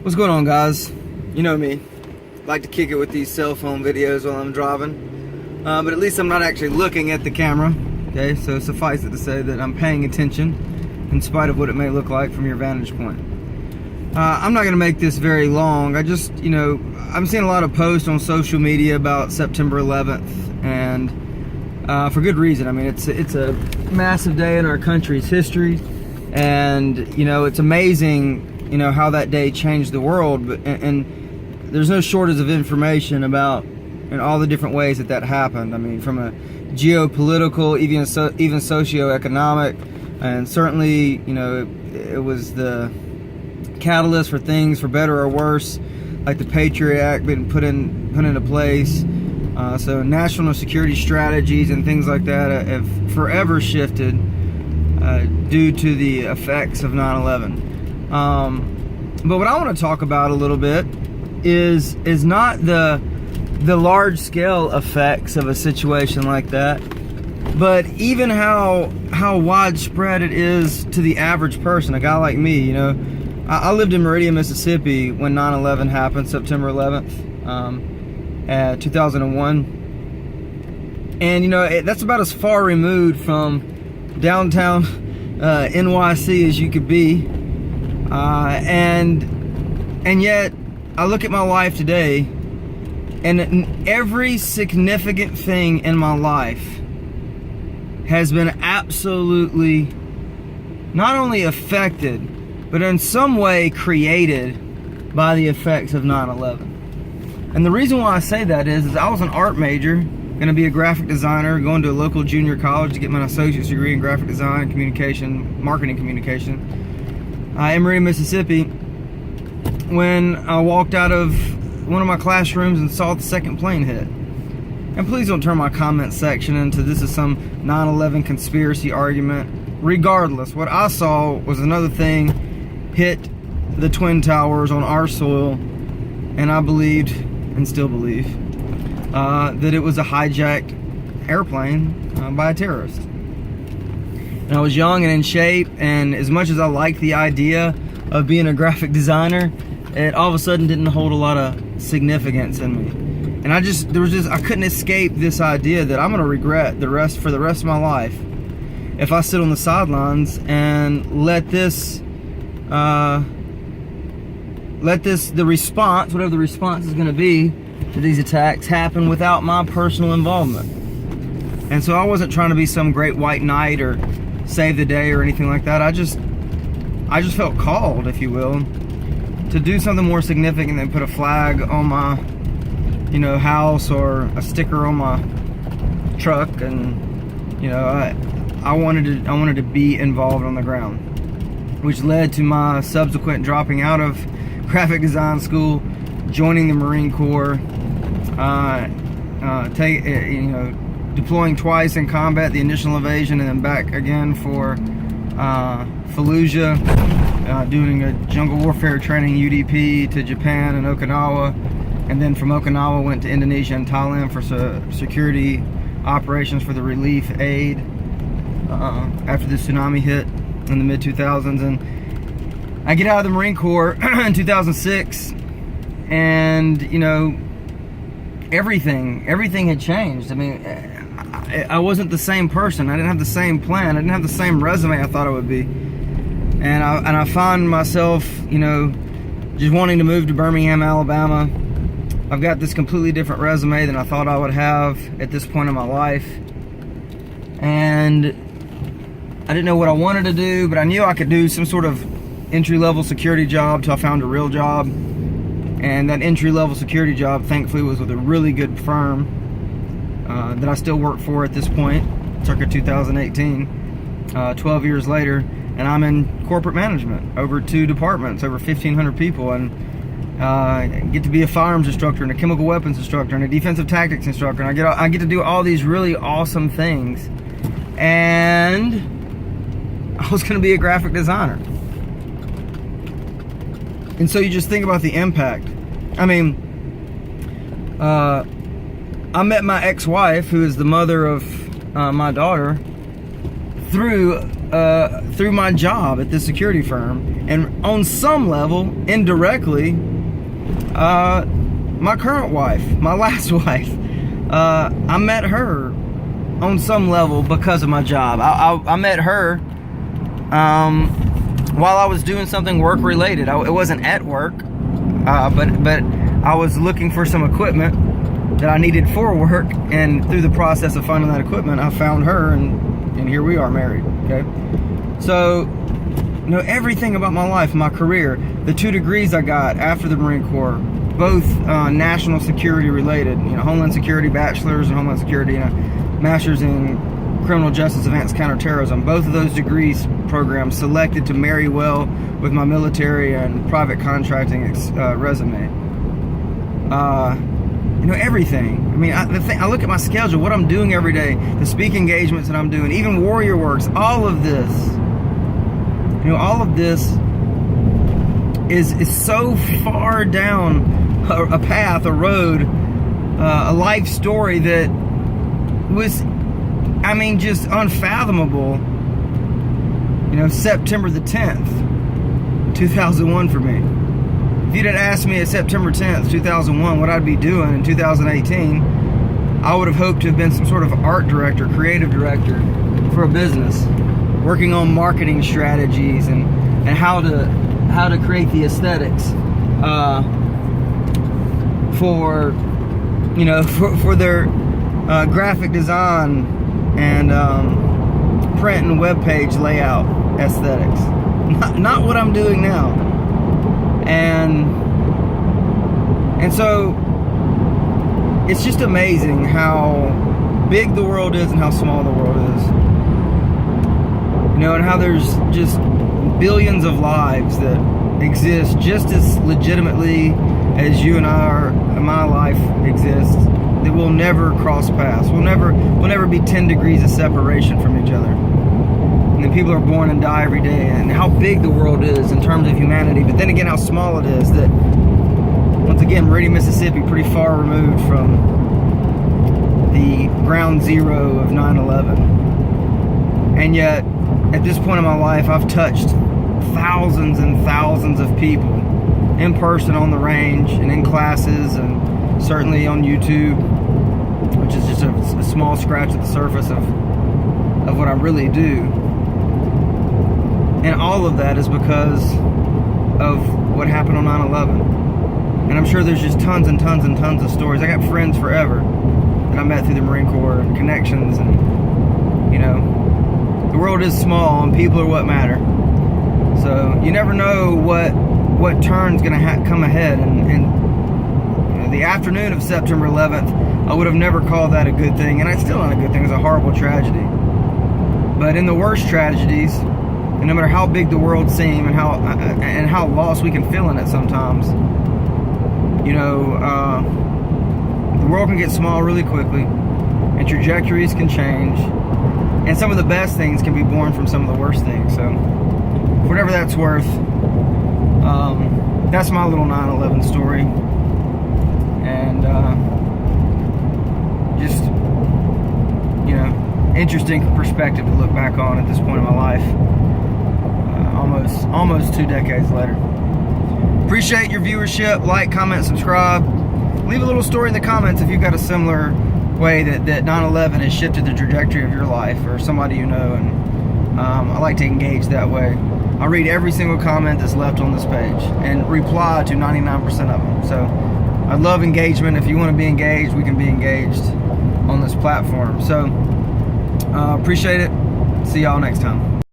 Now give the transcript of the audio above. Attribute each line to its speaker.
Speaker 1: What's going on, guys? You know me, like to kick it with these cell phone videos while I'm driving, but at least I'm not actually looking at the camera. Okay, so suffice it to say that I'm paying attention in spite of what it may look like from your vantage point. I'm not going to make this very long. I'm seeing a lot of posts on social media about September 11th, and for good reason. I mean, it's a massive day in our country's history, and it's amazing how that day changed the world, and there's no shortage of information about all the different ways that happened. I mean, from a geopolitical, even socioeconomic, and certainly it was the catalyst for things for better or worse, like the Patriot Act being put into place. So national security strategies and things like that have forever shifted due to the effects of 9/11. But what I want to talk about a little bit is not the large scale effects of a situation like that, but even how widespread it is to the average person, a guy like me. I lived in Meridian, Mississippi when 9/11 happened, September 11th, 2001, and that's about as far removed from downtown NYC as you could be. And yet I look at my life today, and every significant thing in my life has been absolutely not only affected, but in some way created by the effects of 9/11. And the reason why I say that is I was an art major, going to be a graphic designer, going to a local junior college to get my associate's degree in graphic design and communication, marketing communication, in Meridian, Mississippi, when I walked out of one of my classrooms and saw the second plane hit. And please don't turn my comment section into this is some 9/11 conspiracy argument. Regardless, what I saw was another thing hit the Twin Towers on our soil, and I believed, and still believe, that it was a hijacked airplane by a terrorist. And I was young and in shape, and as much as I liked the idea of being a graphic designer, it all of a sudden didn't hold a lot of significance in me. And I couldn't escape this idea that I'm going to regret for the rest of my life if I sit on the sidelines and let the response, whatever the response is going to be to these attacks, happen without my personal involvement. And so I wasn't trying to be some great white knight or save the day or anything like that. I just felt called, if you will, to do something more significant than put a flag on my house or a sticker on my truck. And I wanted to be involved on the ground, which led to my subsequent dropping out of graphic design school, joining the Marine Corps, deploying twice in combat, the initial invasion, and then back again for Fallujah, doing a jungle warfare training, UDP, to Japan and Okinawa, and then from Okinawa went to Indonesia and Thailand for security operations for the relief aid after the tsunami hit in the mid-2000s. And I get out of the Marine Corps in 2006, and everything had changed. I mean, I wasn't the same person. I didn't have the same plan. I didn't have the same resume I thought I would be. And I find myself, just wanting to move to Birmingham, Alabama. I've got this completely different resume than I thought I would have at this point in my life. And I didn't know what I wanted to do, but I knew I could do some sort of entry-level security job till I found a real job. And that entry-level security job, thankfully, was with a really good firm that I still work for at this point, circa 2018, 12 years later, and I'm in corporate management over 2 departments, over 1,500 people, and get to be a firearms instructor and a chemical weapons instructor and a defensive tactics instructor, and I get to do all these really awesome things. And I was going to be a graphic designer. And so you just think about the impact. I mean, I met my ex-wife, who is the mother of my daughter, through my job at this security firm, And on some level, indirectly, my current wife, my last wife, I met her on some level because of my job. I met her while I was doing something work related. It wasn't at work, but I was looking for some equipment that I needed for work, and through the process of finding that equipment, I found her, and here we are married. Okay, so everything about my life, my career, the 2 degrees I got after the Marine Corps, both national security related, Homeland Security bachelor's and Homeland Security, master's in criminal justice advanced counterterrorism. Both of those degrees programs selected to marry well with my military and private contracting resume. Everything. I mean, I look at my schedule, what I'm doing every day, the speaking engagements that I'm doing, even Warrior Works, all of this. All of this is so far down a path, a road, a life story that was, just unfathomable. September the 10th, 2001 for me. If you'd have asked me at September 10th, 2001, what I'd be doing in 2018, I would have hoped to have been some sort of art director, creative director for a business, working on marketing strategies and how to create the aesthetics for their graphic design and print and web page layout aesthetics. Not what I'm doing now. And so it's just amazing how big the world is and how small the world is. And how there's just billions of lives that exist just as legitimately as you and my life exists, that will never cross paths. We'll never be 10 degrees of separation from each other. And then people are born and die every day, and how big the world is in terms of humanity, but then again how small it is. That, once again, Meridian, Mississippi, pretty far removed from the ground zero of 9/11. And yet, at this point in my life, I've touched thousands and thousands of people in person on the range and in classes, and certainly on YouTube, which is just a small scratch at the surface of what I really do. And all of that is because of what happened on 9/11. And I'm sure there's just tons and tons and tons of stories. I got friends forever that I met through the Marine Corps, and connections, and the world is small and people are what matter. So you never know what turn's going to come ahead. And the afternoon of September 11th, I would have never called that a good thing, and it's still not a good thing. It's a horrible tragedy. But in the worst tragedies, and no matter how big the world seems and how lost we can feel in it sometimes, the world can get small really quickly, and trajectories can change, and some of the best things can be born from some of the worst things. So, for whatever that's worth, that's my little 9/11 story, and just interesting perspective to look back on at this point in my life, almost 2 decades later. Appreciate your viewership. Like, comment, subscribe. Leave a little story in the comments if you've got a similar way that 9/11 has shifted the trajectory of your life, or somebody you know. And I like to engage that way. I read every single comment that's left on this page and reply to 99% of them. So I love engagement. If you want to be engaged, we can be engaged on this platform. So appreciate it. See y'all next time.